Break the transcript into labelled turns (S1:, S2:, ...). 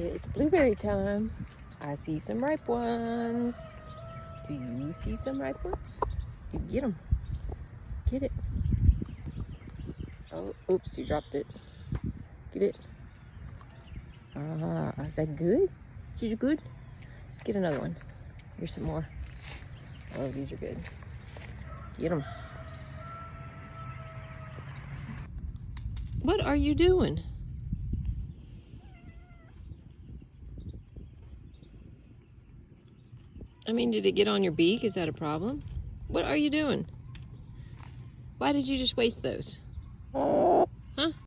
S1: It's blueberry time. I see some ripe ones. Do you see some ripe ones? You get them. Get it. Oh, oops, you dropped it. Get it. Ah, is that good? Is it good? Let's get another one. Here's some more. Oh, these are good. Get them. What are you doing? I mean, did it get on your beak? Is that a problem? What are you doing? Why did you just waste those? Huh?